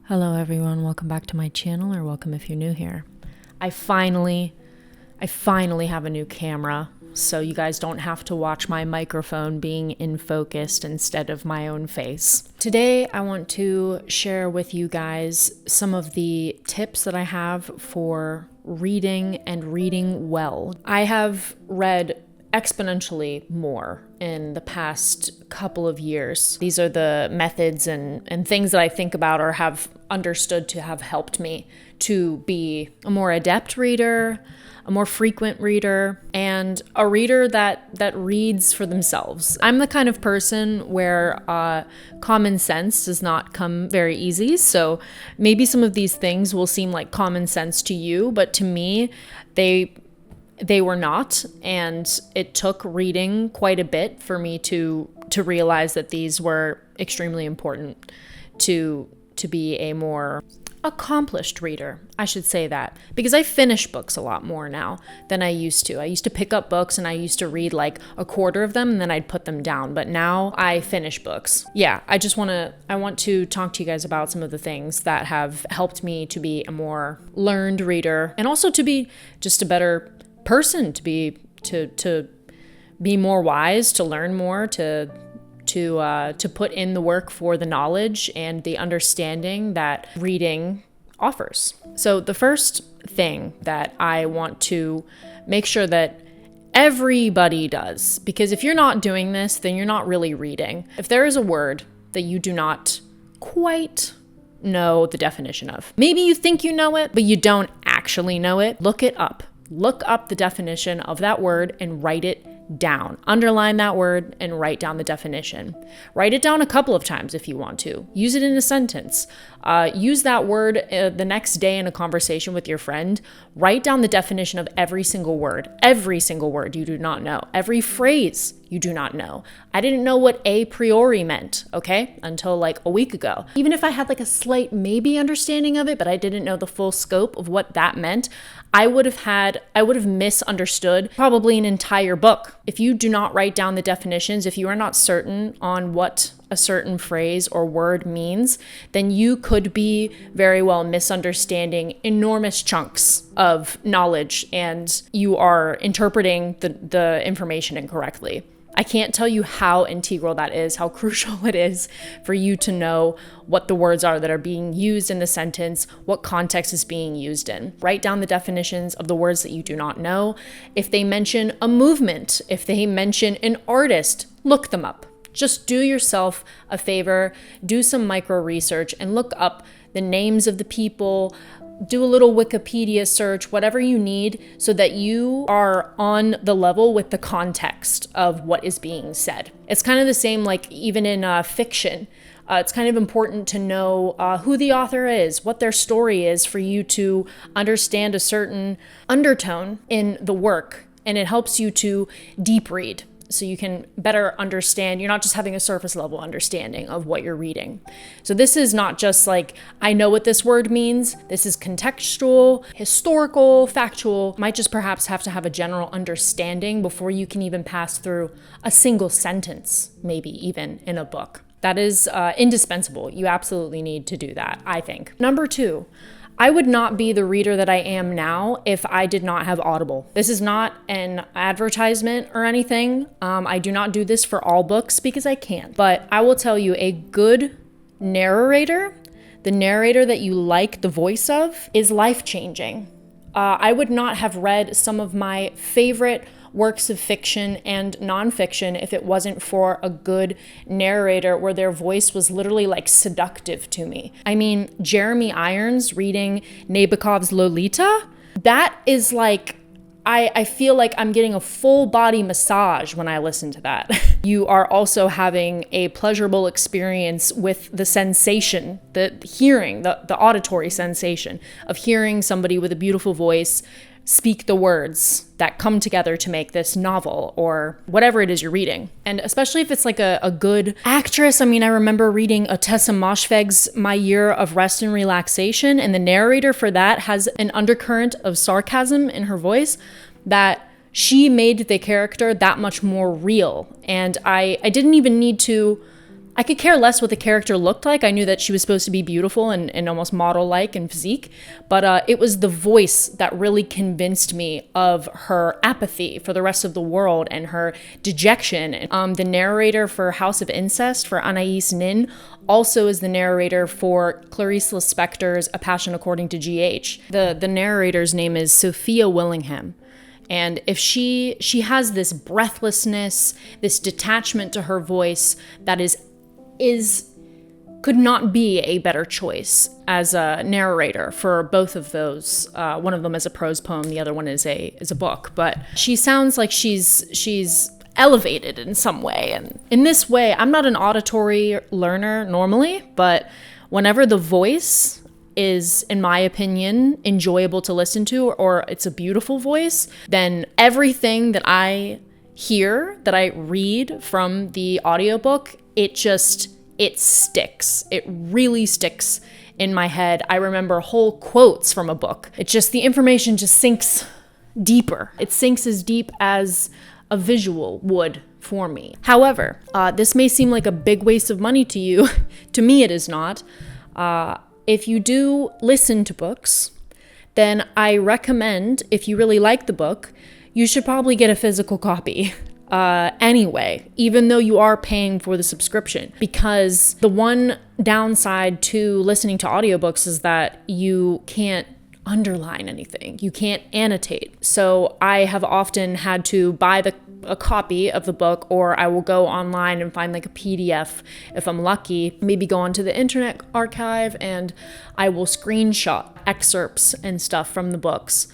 Hello everyone, welcome back to my channel, or welcome if you're new here. I finally have a new camera, so you guys don't have to watch my microphone being in focus instead of my own face. Today I want to share with you guys some of the tips that I have for reading and reading well. I have read exponentially more in the past couple of years. These are the methods and things that I think about or have understood to have helped me to be a more adept reader, a more frequent reader, and a reader that reads for themselves. I'm the kind of person where common sense does not come very easy, so maybe some of these things will seem like common sense to you, but to me, they were not, and it took reading quite a bit for me to realize that these were extremely important to be a more accomplished reader. I should say that, because I finish books a lot more now than I used to. I used to pick up books and I used to read like a quarter of them and then I'd put them down, but now I finish books. Yeah, I want to talk to you guys about some of the things that have helped me to be a more learned reader, and also to be just a better person, to be more wise, to learn more, to put in the work for the knowledge and the understanding that reading offers. So the first thing that I want to make sure that everybody does, because if you're not doing this, then you're not really reading. If there is a word that you do not quite know the definition of, maybe you think you know it, but you don't actually know it, look it up. Look up the definition of that word and write it down. Underline that word and write down the definition. Write it down a couple of times if you want to. Use it in a sentence. Use that word the next day in a conversation with your friend. Write down the definition of every single word you do not know. Every phrase you do not know. I didn't know what a priori meant, okay, until like a week ago. Even if I had like a slight maybe understanding of it, but I didn't know the full scope of what that meant, I would have misunderstood probably an entire book. If you do not write down the definitions, if you are not certain on what a certain phrase or word means, then you could be very well misunderstanding enormous chunks of knowledge and you are interpreting the information incorrectly. I can't tell you how integral that is, how crucial it is for you to know what the words are that are being used in the sentence, what context is being used in. Write down the definitions of the words that you do not know. If they mention a movement, if they mention an artist, look them up. Just do yourself a favor, do some micro research and look up the names of the people, do a little Wikipedia search, whatever you need, so that you are on the level with the context of what is being said. It's kind of the same like even in fiction. It's kind of important to know who the author is, what their story is, for you to understand a certain undertone in the work, and it helps you to deep read. So you can better understand, you're not just having a surface level understanding of what you're reading. So this is not just like, I know what this word means. This is contextual, historical, factual. Might just perhaps have to have a general understanding before you can even pass through a single sentence, maybe even in a book. That is indispensable. You absolutely need to do that, I think. Number 2, I would not be the reader that I am now if I did not have Audible. This is not an advertisement or anything. I do not do this for all books because I can't. But I will tell you, a good narrator, the narrator that you like the voice of, is life-changing. I would not have read some of my favorite works of fiction and nonfiction if it wasn't for a good narrator where their voice was literally like seductive to me. I mean, Jeremy Irons reading Nabokov's Lolita, that is like, I feel like I'm getting a full body massage when I listen to that. You are also having a pleasurable experience with the sensation, the hearing, the auditory sensation of hearing somebody with a beautiful voice speak the words that come together to make this novel or whatever it is you're reading. And especially if it's like a good actress. I mean, I remember reading Otessa Moshfegh's My Year of Rest and Relaxation, and the narrator for that has an undercurrent of sarcasm in her voice that she made the character that much more real. And I didn't even need to I could care less what the character looked like. I knew that she was supposed to be beautiful and almost model-like in physique, but it was the voice that really convinced me of her apathy for the rest of the world and her dejection. The narrator for House of Incest, for Anais Nin, also is the narrator for Clarice Lispector's A Passion According to G.H. The narrator's name is Sophia Willingham. And if she has this breathlessness, this detachment to her voice that could not be a better choice as a narrator for both of those. One of them is a prose poem, the other one is a book. But she sounds like she's elevated in some way. And in this way, I'm not an auditory learner normally, but whenever the voice is, in my opinion, enjoyable to listen to, or it's a beautiful voice, then everything that I hear, that I read from the audiobook, it sticks. It really sticks in my head. I remember whole quotes from a book. The information just sinks deeper. It sinks as deep as a visual would for me. However, this may seem like a big waste of money to you. To me, it is not. If you do listen to books, then I recommend, if you really like the book, you should probably get a physical copy. Anyway, even though you are paying for the subscription, because the one downside to listening to audiobooks is that you can't underline anything. You can't annotate. So I have often had to buy a copy of the book, or I will go online and find like a PDF if I'm lucky, maybe go onto the Internet Archive and I will screenshot excerpts and stuff from the books.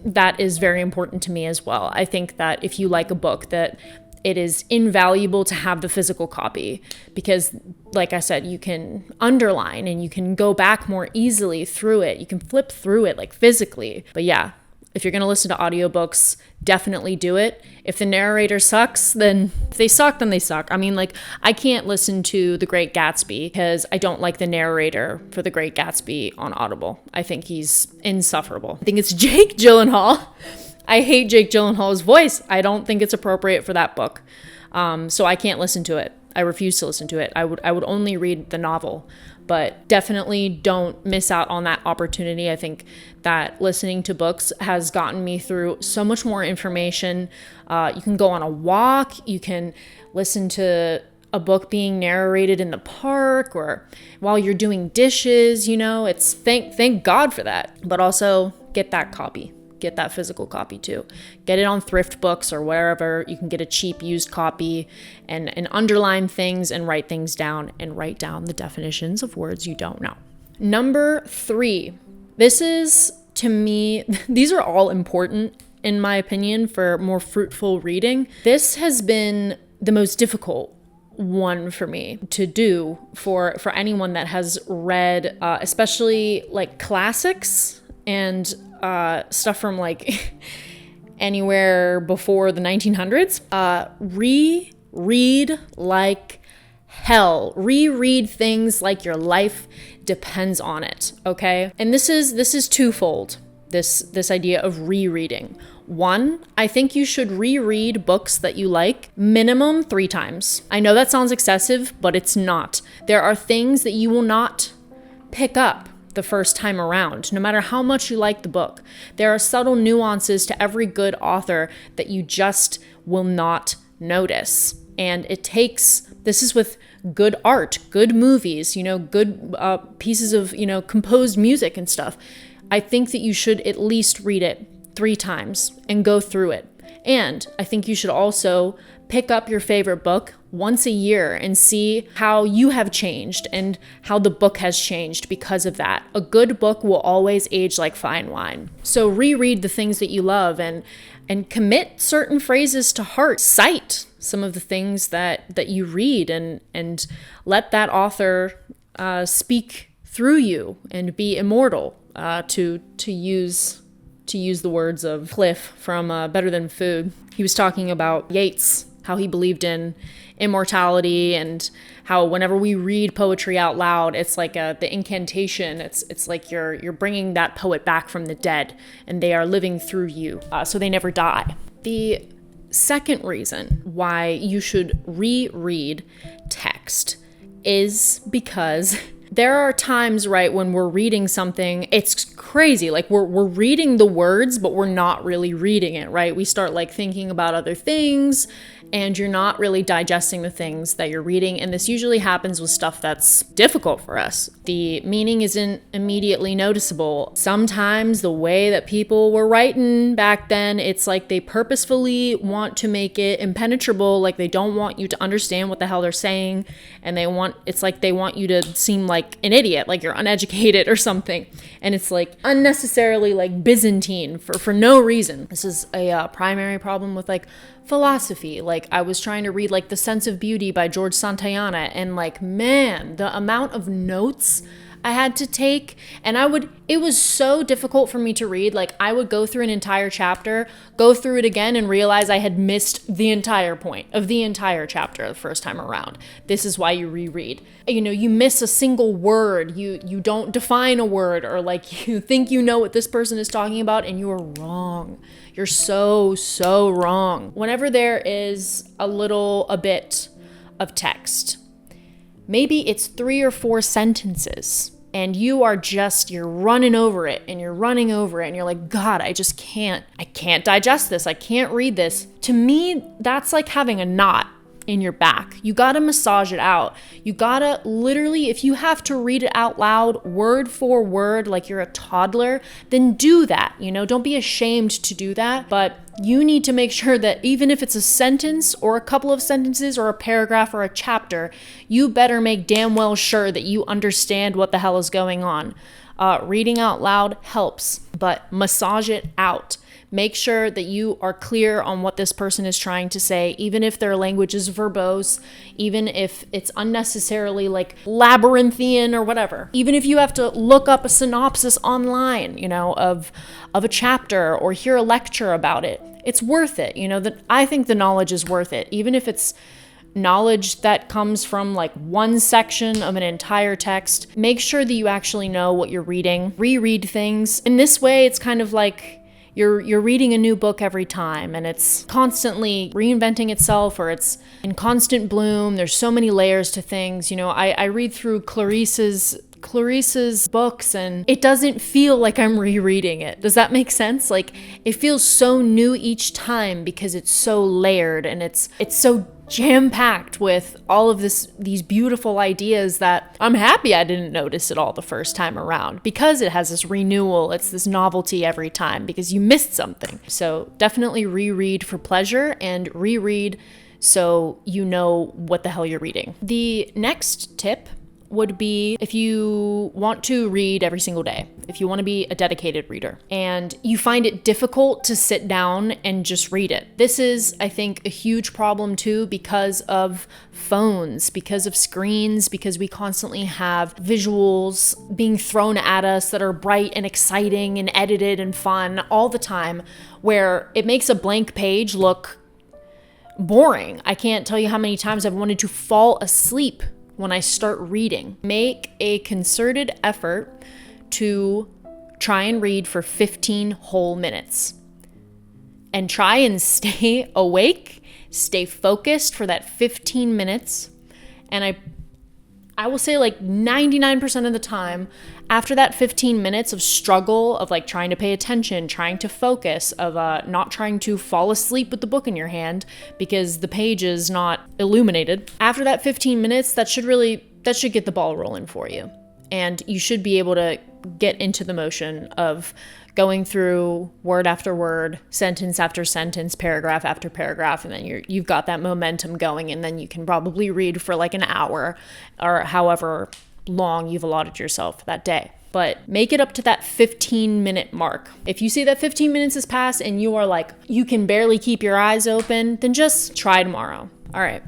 That is very important to me as well. I think that if you like a book, that it is invaluable to have the physical copy because, like I said, you can underline and you can go back more easily through it. You can flip through it like physically. But yeah, if you're going to listen to audiobooks, definitely do it. If the narrator sucks, then if they suck, then they suck. I mean, like, I can't listen to The Great Gatsby because I don't like the narrator for The Great Gatsby on Audible. I think he's insufferable. I think it's Jake Gyllenhaal. I hate Jake Gyllenhaal's voice. I don't think it's appropriate for that book. So I can't listen to it. I refuse to listen to it. I would only read the novel. But definitely don't miss out on that opportunity. I think that listening to books has gotten me through so much more information. You can go on a walk. You can listen to a book being narrated in the park or while you're doing dishes. You know, it's thank God for that. But also get that copy. Get that physical copy too. Get it on Thrift Books or wherever you can get a cheap used copy and underline things and write things down and write down the definitions of words you don't know. Number 3, this is, to me, these are all important in my opinion for more fruitful reading. This has been the most difficult one for me to do for anyone that has read, especially like classics and stuff from like anywhere before the 1900s. Reread like hell. Reread things like your life depends on it, okay? And this is twofold, this idea of rereading. One, I think you should reread books that you like minimum 3 times. I know that sounds excessive, but it's not. There are things that you will not pick up the first time around, no matter how much you like the book. There are subtle nuances to every good author that you just will not notice. And this is with good art, good movies, good pieces of, composed music and stuff. I think that you should at least read it 3 times and go through it. And I think you should also pick up your favorite book once a year and see how you have changed and how the book has changed because of that. A good book will always age like fine wine. So reread the things that you love and commit certain phrases to heart. Cite some of the things that you read and let that author speak through you and be immortal, to use the words of Cliff from Better Than Food. He was talking about Yeats, how he believed in immortality and how whenever we read poetry out loud, it's like the incantation. It's like you're bringing that poet back from the dead and they are living through you, so they never die. The second reason why you should reread text is because there are times, right, when we're reading something, it's crazy. Like we're reading the words, but we're not really reading it, right? We start like thinking about other things and you're not really digesting the things that you're reading. And this usually happens with stuff that's difficult for us. The meaning isn't immediately noticeable. Sometimes the way that people were writing back then, it's like they purposefully want to make it impenetrable. Like they don't want you to understand what the hell they're saying. And it's like they want you to seem like an idiot, like you're uneducated or something. And it's like unnecessarily like Byzantine for no reason. This is a primary problem with like philosophy. Like I was trying to read like The Sense of Beauty by George Santayana, and like, man, the amount of notes I had to take, and it was so difficult for me to read. Like I would go through an entire chapter, go through it again and realize I had missed the entire point of the entire chapter the first time around. This is why you reread. You know, you miss a single word, you don't define a word, or like you think you know what this person is talking about and you are wrong. You're so wrong. Whenever there is a bit of text, maybe it's 3 or 4 sentences and you're running over it and you're running over it and you're like, God, I can't digest this. I can't read this. To me, that's like having a knot in your back. You gotta massage it out. You gotta literally, if you have to read it out loud, word for word, like you're a toddler, then do that. You know, don't be ashamed to do that. But you need to make sure that even if it's a sentence or a couple of sentences or a paragraph or a chapter, you better make damn well sure that you understand what the hell is going on. Reading out loud helps, but massage it out. Make sure that you are clear on what this person is trying to say, even if their language is verbose, even if it's unnecessarily like labyrinthian or whatever. Even if you have to look up a synopsis online, you know, of a chapter or hear a lecture about it, it's worth it. You know, that I think the knowledge is worth it, even if it's knowledge that comes from like one section of an entire text. Make sure that you actually know what you're reading. Reread things. In this way, it's kind of like you're reading a new book every time, and it's constantly reinventing itself, or it's in constant bloom. There's so many layers to things. You know, I read through Clarice's books and it doesn't feel like I'm rereading it. Does that make sense? Like it feels so new each time because it's so layered and it's so jam-packed with all of these beautiful ideas that I'm happy I didn't notice it all the first time around, because it has this renewal, it's this novelty every time because you missed something. So definitely reread for pleasure and reread so you know what the hell you're reading. The next tip would be if you want to read every single day, if you want to be a dedicated reader and you find it difficult to sit down and just read it. This is, I think, a huge problem too because of phones, because of screens, because we constantly have visuals being thrown at us that are bright and exciting and edited and fun all the time, where it makes a blank page look boring. I can't tell you how many times I've wanted to fall asleep when I start reading. Make a concerted effort to try and read for 15 whole minutes and try and stay awake, stay focused for that 15 minutes. And I will say like 99% of the time, after that 15 minutes of struggle, of like trying to pay attention, trying to focus, of not trying to fall asleep with the book in your hand because the page is not illuminated, after that 15 minutes, that should get the ball rolling for you. And you should be able to get into the motion of going through word after word, sentence after sentence, paragraph after paragraph, and then you've got that momentum going, and then you can probably read for like an hour or however long you've allotted yourself that day. But make it up to that 15-minute mark. If you see that 15 minutes has passed and you are like, you can barely keep your eyes open, then just try tomorrow. All right.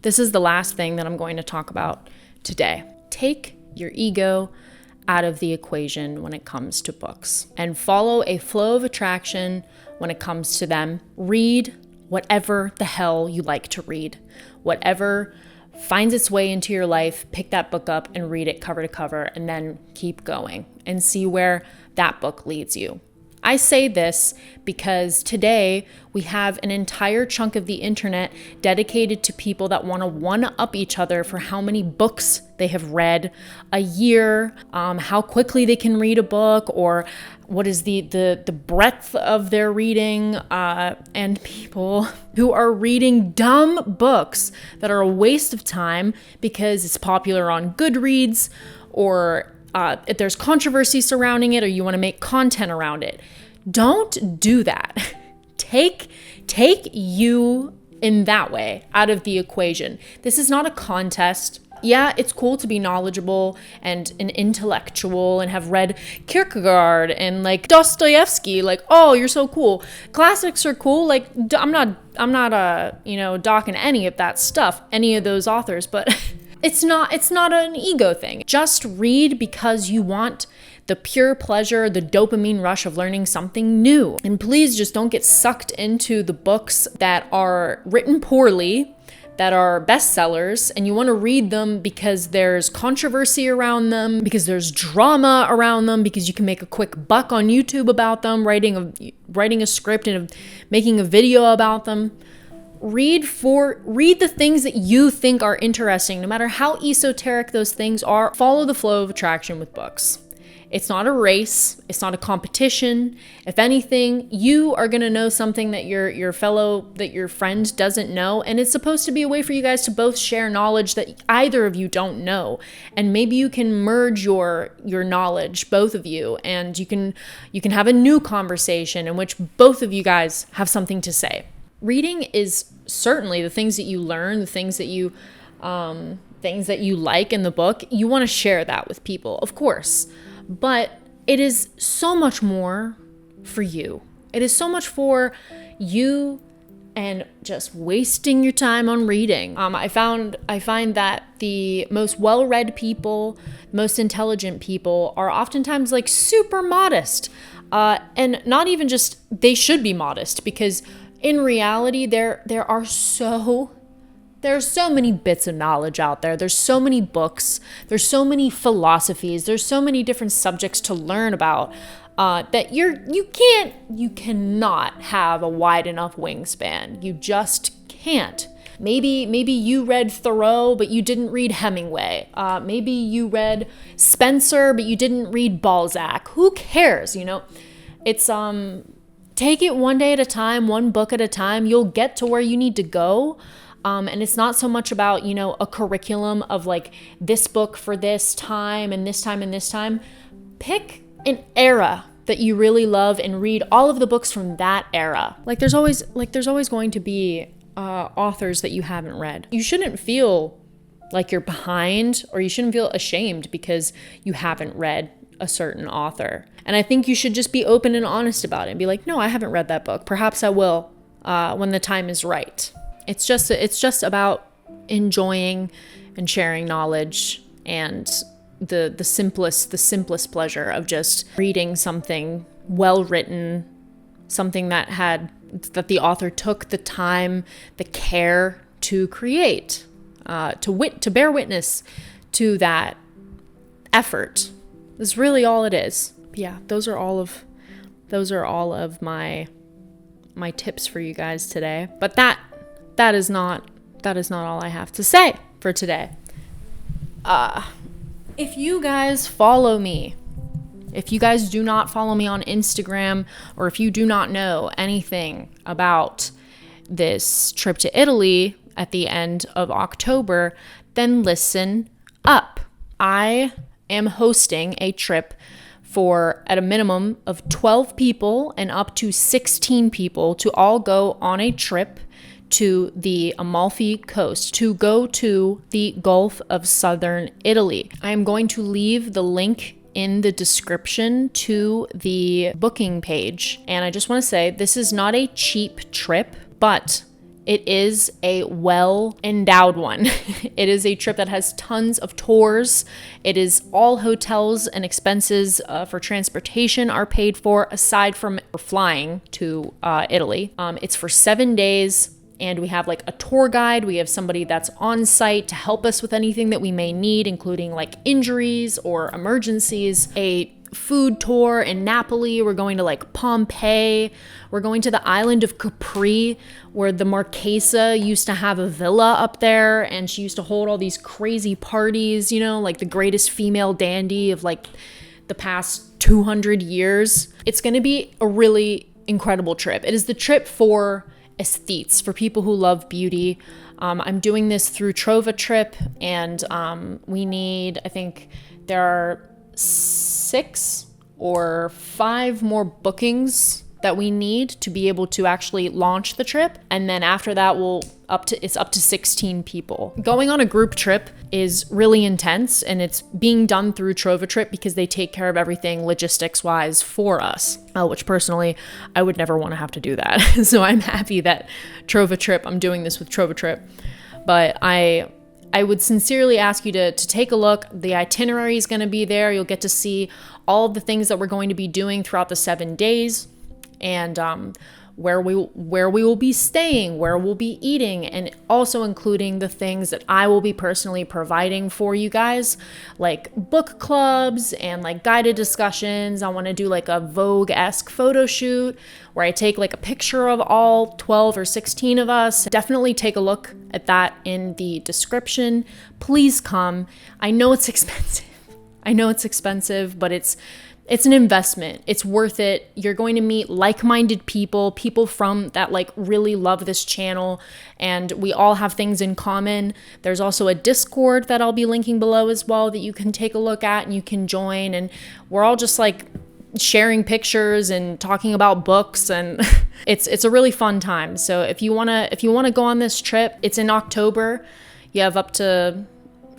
This is the last thing that I'm going to talk about today. Take your ego out of the equation when it comes to books and follow a flow of attraction when it comes to them. Read whatever the hell you like to read. Whatever finds its way into your life, pick that book up and read it cover to cover, and then keep going and see where that book leads you. I say this because today we have an entire chunk of the internet dedicated to people that want to one-up each other for how many books they have read a year, how quickly they can read a book, or what is the breadth of their reading, and people who are reading dumb books that are a waste of time because it's popular on Goodreads, or if there's controversy surrounding it, or you want to make content around it. Don't do that. Take you in that way out of the equation. This is not a contest. Yeah, it's cool to be knowledgeable and an intellectual and have read Kierkegaard and like Dostoevsky. Like, oh, you're so cool. Classics are cool. Like, I'm not docking any of that stuff, any of those authors, but it's not an ego thing. Just read because you want the pure pleasure, the dopamine rush of learning something new. And please just don't get sucked into the books that are written poorly, that are bestsellers, and you want to read them because there's controversy around them, because there's drama around them, because you can make a quick buck on YouTube about them, writing a script and making a video about them. Read the things that you think are interesting, no matter how esoteric those things are. Follow the flow of attraction with books. It's not a race. It's not a competition. If anything, you are going to know something that your friend doesn't know. And it's supposed to be a way for you guys to both share knowledge that either of you don't know. And maybe you can merge your knowledge, both of you, and you can have a new conversation in which both of you guys have something to say. Reading is certainly the things that you learn, the things that you like in the book. You want to share that with people, of course. But it is so much more for you. It is so much for you and just wasting your time on reading. I find that the most well-read people, most intelligent people are oftentimes like super modest. And not even just, they should be modest, because in reality, there are so many bits of knowledge out there. There's so many books. There's so many philosophies. There's so many different subjects to learn about that you cannot have a wide enough wingspan. You just can't. Maybe you read Thoreau, but you didn't read Hemingway. Maybe you read Spencer, but you didn't read Balzac. Who cares? It's take it one day at a time, one book at a time. You'll get to where you need to go. And it's not so much about, a curriculum of like this book for this time and this time and this time. Pick an era that you really love and read all of the books from that era. There's always going to be authors that you haven't read. You shouldn't feel like you're behind, or you shouldn't feel ashamed because you haven't read a certain author. And I think you should just be open and honest about it and be like, no, I haven't read that book. Perhaps I will when the time is right. It's just about enjoying and sharing knowledge, and the simplest pleasure of just reading something well written, something that the author took the time, the care to create, to bear witness to that effort. That's really all it is. Yeah, those are all of my tips for you guys today. But that is not all I have to say for today. If you guys follow me, if you guys do not follow me on Instagram, or if you do not know anything about this trip to Italy at the end of October, then listen up. I am hosting a trip for at a minimum of 12 people and up to 16 people to all go on a trip to the Amalfi Coast, to go to the Gulf of Southern Italy. I am going to leave the link in the description to the booking page. And I just want to say, this is not a cheap trip, but it is a well-endowed one. It is a trip that has tons of tours. It is all hotels and expenses for transportation are paid for, aside from flying to Italy. It's for 7 days. And we have like a tour guide. We have somebody that's on site to help us with anything that we may need, including like injuries or emergencies. A food tour in Napoli. We're going to like Pompeii. We're going to the island of Capri, where the Marchesa used to have a villa up there, and she used to hold all these crazy parties, you know, like the greatest female dandy of like the past 200 years. It's going to be a really incredible trip. It is the trip for aesthetes, for people who love beauty. I'm doing this through Trova Trip, and we need, I think there are 6 or 5 more bookings that we need to be able to actually launch the trip. And then after that, it's up to 16 people. Going on a group trip is really intense, and it's being done through Trova Trip because they take care of everything logistics wise for us, which personally, I would never want to have to do that. So I'm happy that Trova Trip, I'm doing this with Trova Trip. But I would sincerely ask you to take a look. The itinerary is going to be there. You'll get to see all of the things that we're going to be doing throughout the 7 days, and where we will be staying, where we'll be eating, and also including the things that I will be personally providing for you guys, like book clubs and like guided discussions. I want to do like a Vogue-esque photo shoot where I take like a picture of all 12 or 16 of us. Definitely take a look at that in the description. Please come. I know it's expensive, but it's an investment. It's worth it. You're going to meet like-minded people from that like really love this channel, and we all have things in common. There's also a Discord that I'll be linking below as well that you can take a look at and you can join, and we're all just like sharing pictures and talking about books, and it's a really fun time. So if you want to go on this trip, it's in October. You have up to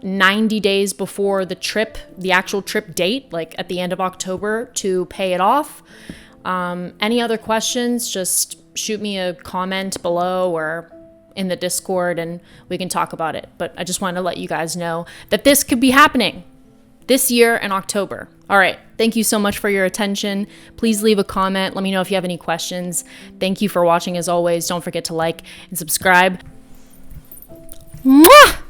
90 days before the actual trip date, like at the end of October, to pay it off. Any other questions, just shoot me a comment below or in the Discord and we can talk about it. But I just wanted to let you guys know that this could be happening this year in October. All right. Thank you so much for your attention. Please leave a comment. Let me know if you have any questions. Thank you for watching as always. Don't forget to like and subscribe. Mwah!